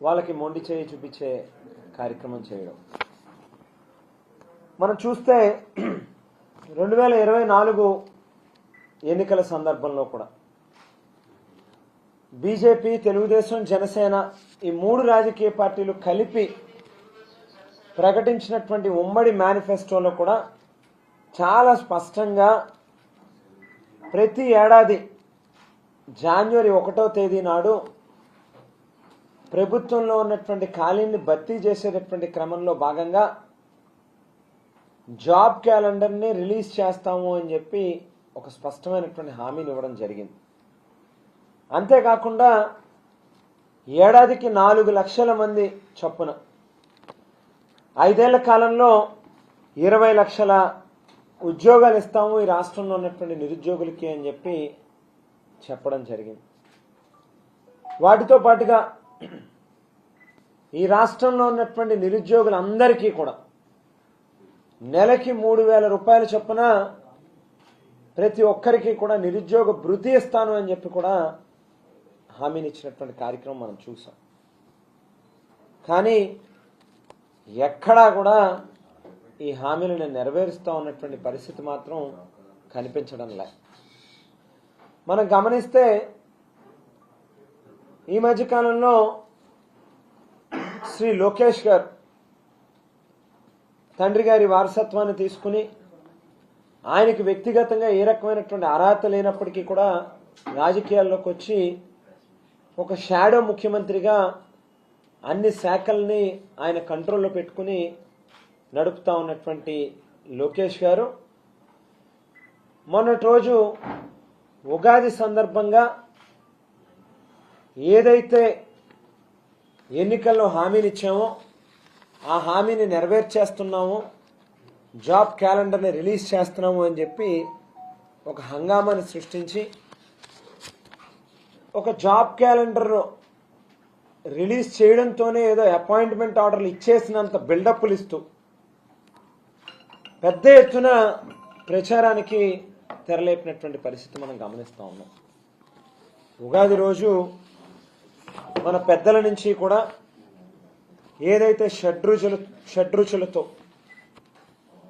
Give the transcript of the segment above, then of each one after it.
వాళ్ళకి మొండి చేయి చూపించే కార్యక్రమం చేయడం మనం చూస్తే 2024 ఎన్నికల సందర్భంలో కూడా బీజేపీ, తెలుగుదేశం, జనసేన ఈ 3 రాజకీయ పార్టీలు కలిపి ప్రకటించినటువంటి ఉమ్మడి మేనిఫెస్టోలో కూడా చాలా స్పష్టంగా ప్రతి ఏడాది జనవరి 1వ తేదీ నాడు ప్రభుత్వంలో ఉన్నటువంటి ఖాళీని భర్తీ చేసేటటువంటి క్రమంలో భాగంగా జాబ్ క్యాలెండర్ని రిలీజ్ చేస్తాము అని చెప్పి ఒక స్పష్టమైనటువంటి హామీని ఇవ్వడం జరిగింది. అంతేకాకుండా ఏడాదికి 4 లక్షల మంది చొప్పున 5 ఏళ్ల కాలంలో 20 లక్షల ఉద్యోగాలు ఇస్తాము ఈ రాష్ట్రంలో ఉన్నటువంటి నిరుద్యోగులకి అని చెప్పి చెప్పడం జరిగింది. వాటితో పాటుగా ఈ రాష్ట్రంలో ఉన్నటువంటి నిరుద్యోగులందరికీ కూడా నెలకి 3,000 రూపాయల చొప్పున ప్రతి ఒక్కరికి కూడా నిరుద్యోగ భృతి ఇస్తాను అని చెప్పి కూడా హామీని ఇచ్చినటువంటి కార్యక్రమం మనం చూసాం. కానీ ఎక్కడా కూడా ఈ హామీలను నెరవేరుస్తూ ఉన్నటువంటి పరిస్థితి మాత్రం కనిపించడం లేదు. మనం గమనిస్తే ఈ మధ్యకాలంలో శ్రీ లోకేష్ గారు తండ్రి గారి వారసత్వాన్ని తీసుకుని ఆయనకి వ్యక్తిగతంగా ఏ రకమైనటువంటి అర్హత లేనప్పటికీ కూడా రాజకీయాల్లోకి వచ్చి ఒక షాడో ముఖ్యమంత్రిగా అన్ని శాఖల్ని ఆయన కంట్రోల్లో పెట్టుకుని నడుపుతా ఉన్నటువంటి లోకేష్ గారు మొన్నటి రోజు ఉగాది సందర్భంగా ఏదైతే ఎన్నికల్లో హామీని ఇచ్చామో ఆ హామీని నెరవేర్చేస్తున్నాము, జాబ్ క్యాలెండర్ని రిలీజ్ చేస్తున్నాము అని చెప్పి ఒక హంగామాని సృష్టించి ఒక జాబ్ క్యాలెండర్ రిలీజ్ చేయడంతోనే ఏదో అపాయింట్మెంట్ ఆర్డర్లు ఇచ్చేసినంత బిల్డప్లు ఇస్తూ పెద్ద ఎత్తున ప్రచారానికి తెరలేపినటువంటి పరిస్థితి మనం గమనిస్తూ ఉన్నాం. ఉగాది రోజు మన పెద్దల నుంచి కూడా ఏదైతే షడ్రుచులతో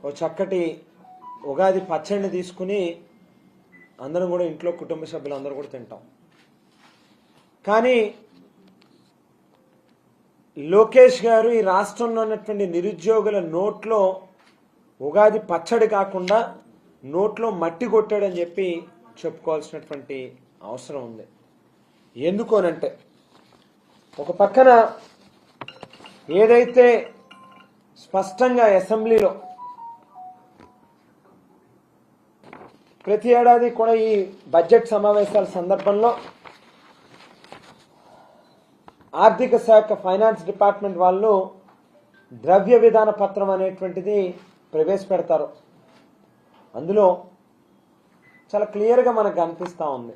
ఓ చక్కటి ఉగాది పచ్చడిని తీసుకుని అందరం కూడా ఇంట్లో కుటుంబ సభ్యులు అందరూ కూడా తింటాం. కానీ లోకేష్ గారు ఈ రాష్ట్రంలో ఉన్నటువంటి నిరుద్యోగుల నోట్లో ఉగాది పచ్చడి కాకుండా నోట్లో మట్టి కొట్టాడని చెప్పి చెప్పుకోవాల్సినటువంటి అవసరం ఉంది. ఎందుకోనంటే ఒక పక్కన ఏదైతే స్పష్టంగా అసెంబ్లీలో ప్రతి ఏడాది కూడా ఈ బడ్జెట్ సమావేశాల సందర్భంలో ఆర్థిక శాఖ ఫైనాన్స్ డిపార్ట్మెంట్ వాళ్ళు ద్రవ్య విధాన పత్రం అనేటువంటిది ప్రవేశపెడతారు. అందులో చాలా క్లియర్గా మనకు కనిపిస్తూ ఉంది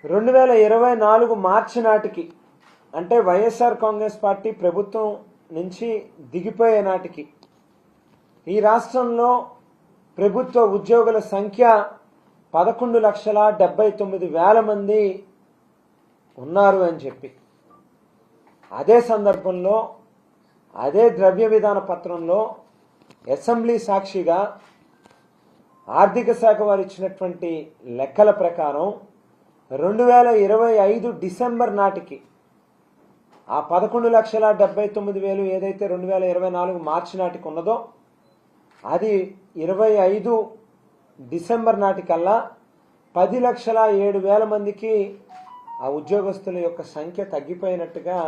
2024 మార్చి నాటికి, అంటే వైఎస్ఆర్ కాంగ్రెస్ పార్టీ ప్రభుత్వం నుంచి దిగిపోయే నాటికి ఈ రాష్ట్రంలో ప్రభుత్వ ఉద్యోగుల సంఖ్య 11,79,000 మంది ఉన్నారు అని చెప్పి అదే సందర్భంలో అదే ద్రవ్య విధాన పత్రంలో అసెంబ్లీ సాక్షిగా ఆర్థిక శాఖ వారు ఇచ్చినటువంటి లెక్కల ప్రకారం 2025 డిసెంబర్ నాటికి ఆ 11,79,000 ఏదైతే 2024 మార్చి నాటికి ఉన్నదో అది 25 డిసెంబర్ నాటికల్లా 10,07,000 మందికి ఆ ఉద్యోగస్తుల యొక్క సంఖ్య తగ్గిపోయినట్టుగా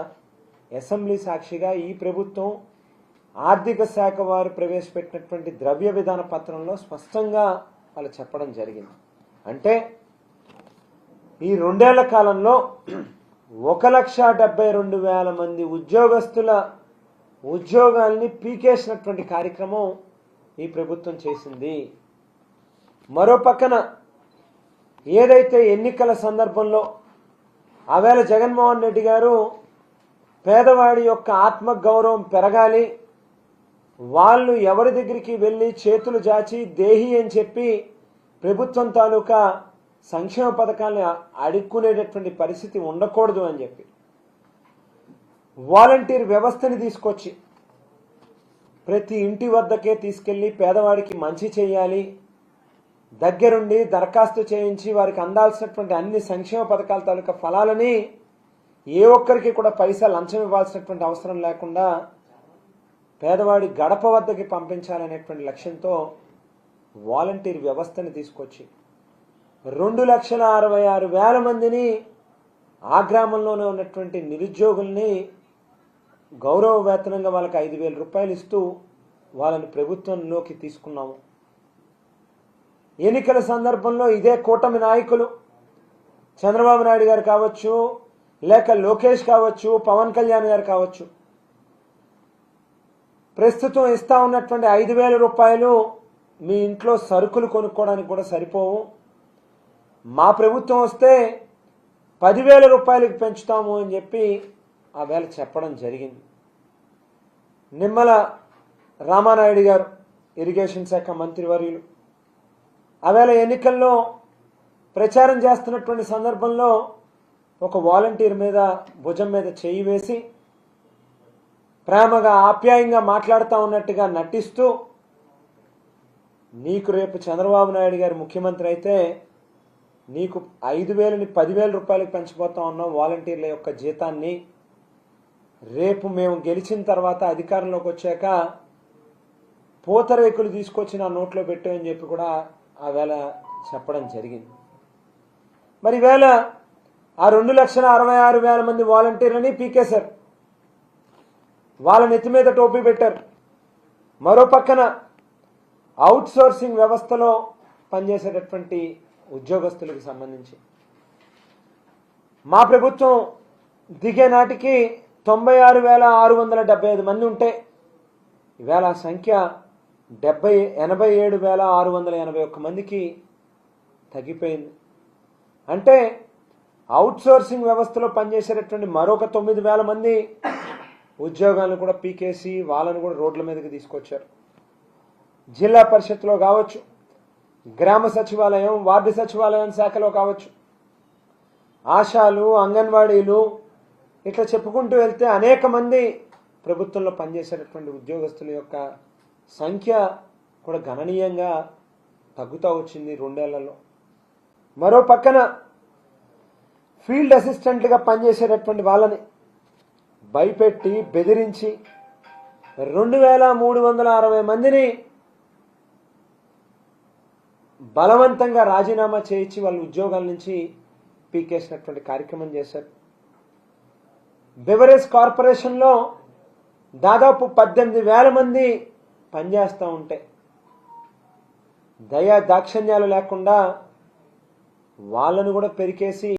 అసెంబ్లీ సాక్షిగా ఈ ప్రభుత్వం ఆర్థిక శాఖ వారు ప్రవేశపెట్టినటువంటి ద్రవ్య విధాన పత్రంలో స్పష్టంగా వాళ్ళు చెప్పడం జరిగింది. అంటే ఈ 2 ఏళ్ల కాలంలో 1,72,000 మంది ఉద్యోగస్తుల ఉద్యోగాల్ని పీకేసినటువంటి కార్యక్రమం ఈ ప్రభుత్వం చేసింది. మరో పక్కన ఏదైతే ఎన్నికల సందర్భంలో ఆవేళ జగన్మోహన్ రెడ్డి గారు పేదవాడి యొక్క ఆత్మగౌరవం పెరగాలి, వాళ్ళు ఎవరి దగ్గరికి వెళ్ళి చేతులు జాచి దేహి అని చెప్పి ప్రభుత్వం తాలూకా సంక్షేమ పథకాలను అడుక్కునేటటువంటి పరిస్థితి ఉండకూడదు అని చెప్పి వాలంటీర్ వ్యవస్థని తీసుకొచ్చి ప్రతి ఇంటి వద్దకే తీసుకెళ్లి పేదవాడికి మంచి చేయాలి, దగ్గరుండి దరఖాస్తు చేయించి వారికి అందాల్సినటువంటి అన్ని సంక్షేమ పథకాల తాలూకా ఫలాలని ఏ ఒక్కరికి కూడా పైసా లంచం ఇవ్వాల్సినటువంటి అవసరం లేకుండా పేదవాడి గడప వద్దకి పంపించాలనేటువంటి లక్ష్యంతో వాలంటీర్ వ్యవస్థని తీసుకొచ్చి 2,66,000 మందిని ఆ గ్రామంలోనే ఉన్నటువంటి నిరుద్యోగుల్ని గౌరవ వేతనంగా వాళ్ళకి 5,000 రూపాయలు ఇస్తూ వాళ్ళని ప్రభుత్వంలోకి తీసుకున్నాము. ఎన్నికల సందర్భంలో ఇదే కూటమి నాయకులు చంద్రబాబు నాయుడు గారు కావచ్చు, లేక లోకేష్ కావచ్చు, పవన్ కళ్యాణ్ గారు కావచ్చు, ప్రస్తుతం ఇస్తా ఉన్నటువంటి 5,000 రూపాయలు మీ ఇంట్లో సరుకులు కొనుక్కోవడానికి కూడా సరిపోవు, మా ప్రభుత్వం వస్తే 10,000 రూపాయలకి పెంచుతాము అని చెప్పి ఆ వేళ చెప్పడం జరిగింది. నిమ్మల రామానాయుడు గారు ఇరిగేషన్ శాఖ మంత్రివర్యులు ఆవేళ ఎన్నికల్లో ప్రచారం చేస్తున్నటువంటి సందర్భంలో ఒక వాలంటీర్ మీద భుజం మీద చేయి వేసి ప్రేమగా ఆప్యాయంగా మాట్లాడుతూ ఉన్నట్టుగా నటిస్తూ, నీకు రేపు చంద్రబాబు నాయుడు గారు ముఖ్యమంత్రి అయితే నీకు 5,000ని 10,000 రూపాయలకు పెంచిపోతా ఉన్నాం వాలంటీర్ల యొక్క జీతాన్ని, రేపు మేము గెలిచిన తర్వాత అధికారంలోకి వచ్చాక పూతరేకులు తీసుకొచ్చి నా నోట్లో పెట్టామని చెప్పి కూడా ఆ వేళ చెప్పడం జరిగింది. మరి వేళ ఆ 2,66,000 మంది వాలంటీర్లని పీకేశారు, వాళ్ళ నెత్తి మీద టోపీ పెట్టారు. మరో పక్కన అవుట్ సోర్సింగ్ వ్యవస్థలో పనిచేసేటటువంటి ఉద్యోగస్తులకు సంబంధించి మా ప్రభుత్వం దిగే నాటికి 96,675 మంది ఉంటే ఈవేళ ఆ సంఖ్య 87,681 మందికి తగ్గిపోయింది. అంటే అవుట్ సోర్సింగ్ వ్యవస్థలో పనిచేసేటటువంటి మరొక 9,000 మంది ఉద్యోగాలను కూడా పీకేసి వాళ్ళను కూడా రోడ్ల మీదకి తీసుకొచ్చారు. జిల్లా పరిషత్లో కావచ్చు, గ్రామ సచివాలయం, వార్డు సచివాలయం శాఖలో కావచ్చు, ఆశాలు, అంగన్వాడీలు, ఇట్లా చెప్పుకుంటూ వెళ్తే అనేక మంది ప్రభుత్వంలో పనిచేసేటటువంటి ఉద్యోగస్తుల యొక్క సంఖ్య కూడా గణనీయంగా తగ్గుతూ వచ్చింది 2 ఏళ్లలో. మరో పక్కన ఫీల్డ్ అసిస్టెంట్లుగా పనిచేసేటటువంటి వాళ్ళని భయపెట్టి బెదిరించి 2,360 మందిని బలవంతంగా రాజీనామా చేయించి వాళ్ళ ఉద్యోగాల నుంచి పీకేసినటువంటి కార్యక్రమం చేశారు. బెవరేజ్ కార్పొరేషన్లో దాదాపు 18,000 మంది పనిచేస్తూ ఉంటే దయా దాక్షిణ్యాలు లేకుండా వాళ్ళను కూడా పెరికేసి